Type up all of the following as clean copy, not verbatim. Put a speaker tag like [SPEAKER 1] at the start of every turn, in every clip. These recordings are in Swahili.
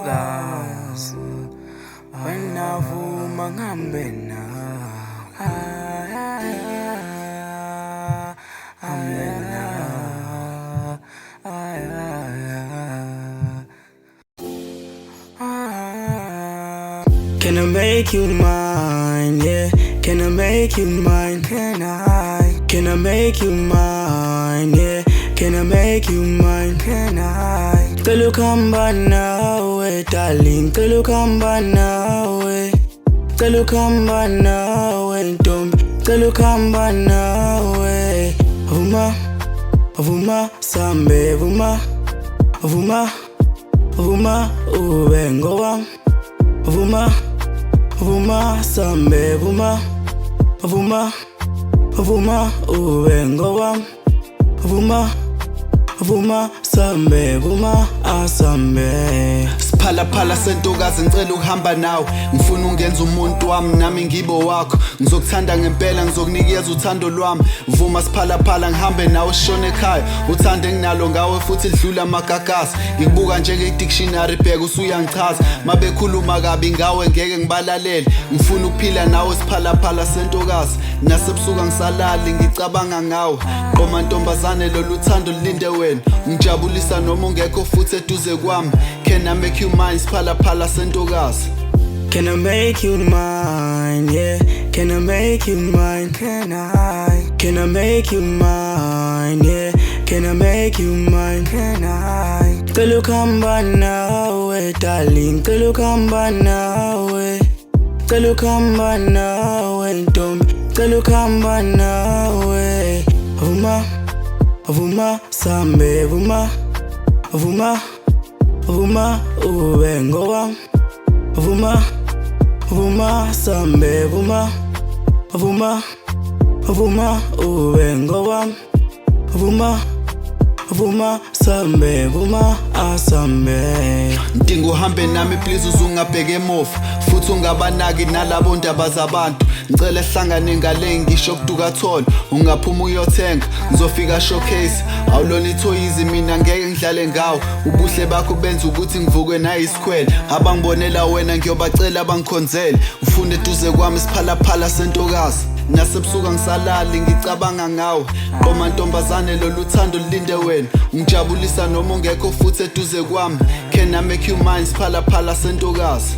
[SPEAKER 1] sentokazi wena vuma ngihambe nawe hambe nawe Can I make you mine, yeah? Can I make you mine? Can I make you mine, yeah? Can I make you mine? Can I? Celo kamba nawe, darling. Celo kamba nawe. Celo kamba nawe, ntombi. Celo kamba nawe. Vuma, vuma, sambe, vuma, vuma, vuma, ubengo wam. Vuma, vuma, sambe, vuma, vuma, vuma, ubengo wam. Vuma, vuma, sambe, vuma, asambe.
[SPEAKER 2] Siphalaphala sentokazi ngicela ukuhamba nawe. Ngifuna ungenza umuntu wami nami ngibo wakho. Ngizokuthanda ngempela ngizokunikeza uthando lwami. Vuma siphalaphala ngihambe nawe sishone ekhaya. Uthando enginalo ngawe futhi lidlula amagagasi. Ngikubuka njenge-dictionary bheka usuyangichaza. Mabekhuluma kabi ngawe ngeke ngibalalele. Ngifuna ukuphila nawe siphalaphala sentokazi. Nasebusuku ngisalali ngicabanga ngawe. Qoma ntombazane lolu thando lilinde wena. Ngijabulisa noma ungekho futhi eduze kwami. Can I make you mine siphalaphala sentokazi?
[SPEAKER 1] Can I make you mine, yeah? Can I make you mine? Can I? Can I make you mine, yeah? Can I make you mine? Can I? Celo kamba nawe, darling. Celo kamba nawe. Celo kamba nawe, ntombi. Celo kamba nawe. Vuma, vuma, sambe, vuma, vuma, vuma, ubengo wam. Vuma, vuma, sambe, vuma, vuma, vuma, ubengo wam. Vuma, vuma, sambe, vuma, asambe.
[SPEAKER 2] Ndinga uhambe nami please uzungabheke emuva. Futhi ungabanaki nalabo ndaba zabantu. Ngicela sihlangane ngale ngisho kuduka thona. Ungaphuma uyothenga ngizofika showcase. Awulona ithoyizi mina ngeke ngidlale ngawo. Ubuhle bakho benza ukuthi ngivuke nayisikhwele. Abangibonela wena ngiyobacela bangikhonzele. Ufune eduze kwami siphalaphala sentokazi. Nasebusuku ngisalali ngicabanga ngawe. Qoma ntombazane lolu thando lilinde wena. Ngijabulisa noma ungekho futhi eduze kwami. Can I make you mine siphalaphala sentokazi?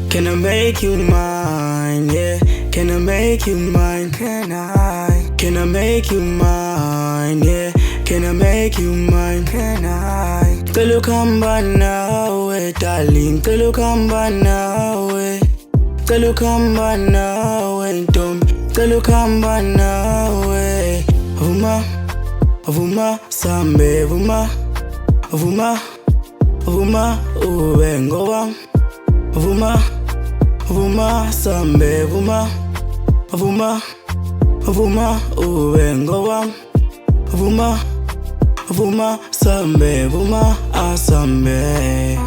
[SPEAKER 1] Can I make you mine, yeah? Can I make you mine? Can I? Can I make you mine, yeah? Can I make you mine? Can I? Celo kamba nawe, darling. Celo kamba nawe. Celo kamba nawe, ntombi. Celo kamba nawe. Vuma, vuma, sambe, vuma, vuma, vuma, ubengo wam. Vuma, vuma, sambe, vuma, vuma, vuma, ubengo wam. Vuma, vuma, sambe, vuma, asambe.